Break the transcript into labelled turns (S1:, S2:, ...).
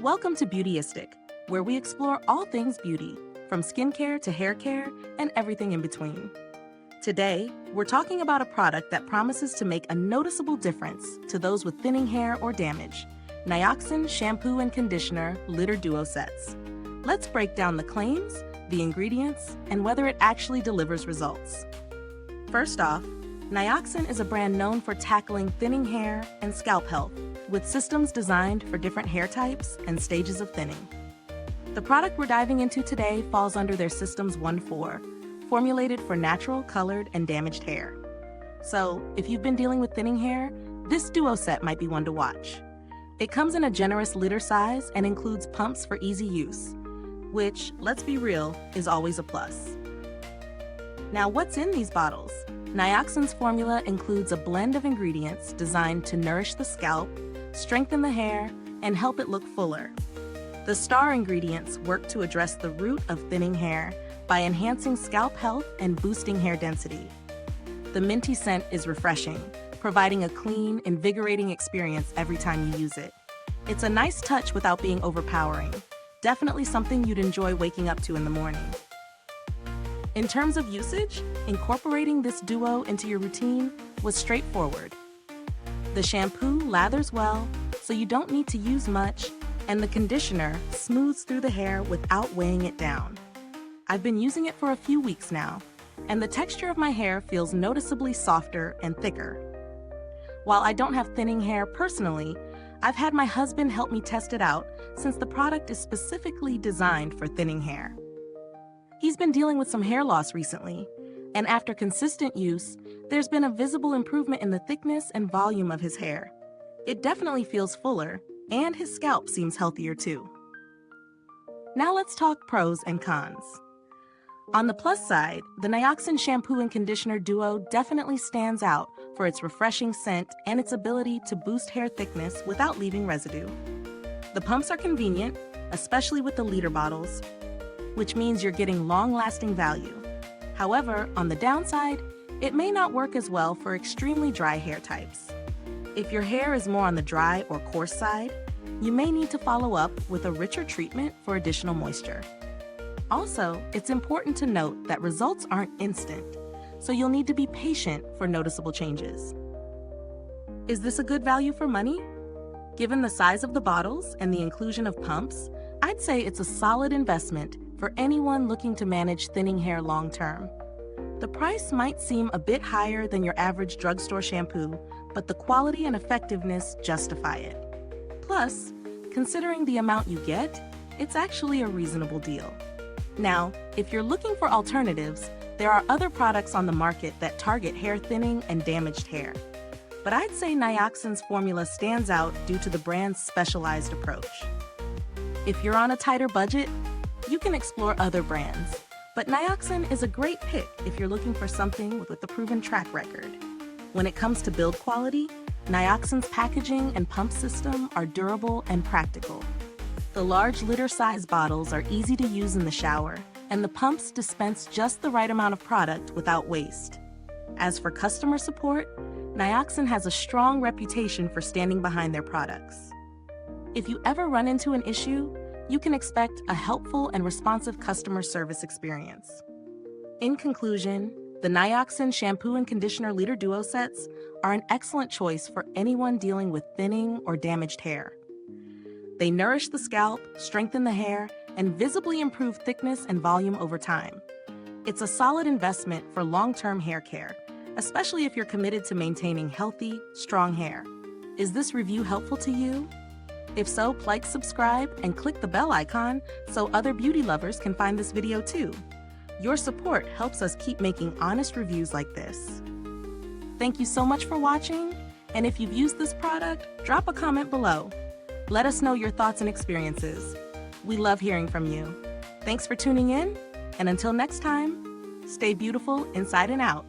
S1: Welcome to Beautyistic, where we explore all things beauty, from skincare to hair care and everything in between. Today, we're talking about a product that promises to make a noticeable difference to those with thinning hair or damage, Nioxin Shampoo and Conditioner Litter Duo Sets. Let's break down the claims, the ingredients, and whether it actually delivers results. First off, Nioxin is a brand known for tackling thinning hair and scalp health, with systems designed for different hair types and stages of thinning. The product we're diving into today falls under their Systems 1-4, formulated for natural, colored, and damaged hair. So, if you've been dealing with thinning hair, this duo set might be one to watch. It comes in a generous liter size and includes pumps for easy use, which, let's be real, is always a plus. Now, what's in these bottles? Nioxin's formula includes a blend of ingredients designed to nourish the scalp, strengthen the hair, and help it look fuller. The star ingredients work to address the root of thinning hair by enhancing scalp health and boosting hair density. The minty scent is refreshing, providing a clean, invigorating experience every time you use it. It's a nice touch without being overpowering. Definitely something you'd enjoy waking up to in the morning. In terms of usage, incorporating this duo into your routine was straightforward. The shampoo lathers well, so you don't need to use much, and the conditioner smooths through the hair without weighing it down. I've been using it for a few weeks now, and the texture of my hair feels noticeably softer and thicker. While I don't have thinning hair personally, I've had my husband help me test it out since the product is specifically designed for thinning hair. He's been dealing with some hair loss recently, and after consistent use, there's been a visible improvement in the thickness and volume of his hair. It definitely feels fuller, and his scalp seems healthier too. Now let's talk pros and cons. On the plus side, the Nioxin Shampoo and Conditioner Duo definitely stands out for its refreshing scent and its ability to boost hair thickness without leaving residue. The pumps are convenient, especially with the liter bottles, which means you're getting long-lasting value. However, on the downside, it may not work as well for extremely dry hair types. If your hair is more on the dry or coarse side, you may need to follow up with a richer treatment for additional moisture. Also, it's important to note that results aren't instant, so you'll need to be patient for noticeable changes. Is this a good value for money? Given the size of the bottles and the inclusion of pumps, I'd say it's a solid investment for anyone looking to manage thinning hair long-term. The price might seem a bit higher than your average drugstore shampoo, but the quality and effectiveness justify it. Plus, considering the amount you get, it's actually a reasonable deal. Now, if you're looking for alternatives, there are other products on the market that target hair thinning and damaged hair. But I'd say Nioxin's formula stands out due to the brand's specialized approach. If you're on a tighter budget, you can explore other brands, but Nioxin is a great pick if you're looking for something with a proven track record. When it comes to build quality, Nioxin's packaging and pump system are durable and practical. The large liter-size bottles are easy to use in the shower, and the pumps dispense just the right amount of product without waste. As for customer support, Nioxin has a strong reputation for standing behind their products. If you ever run into an issue, you can expect a helpful and responsive customer service experience. In conclusion, the Nioxin Shampoo and Conditioner Liter Duo Sets are an excellent choice for anyone dealing with thinning or damaged hair. They nourish the scalp, strengthen the hair, and visibly improve thickness and volume over time. It's a solid investment for long-term hair care, especially if you're committed to maintaining healthy, strong hair. Is this review helpful to you? If so, like, subscribe, and click the bell icon so other beauty lovers can find this video too. Your support helps us keep making honest reviews like this. Thank you so much for watching, and if you've used this product, drop a comment below. Let us know your thoughts and experiences. We love hearing from you. Thanks for tuning in, and until next time, stay beautiful inside and out.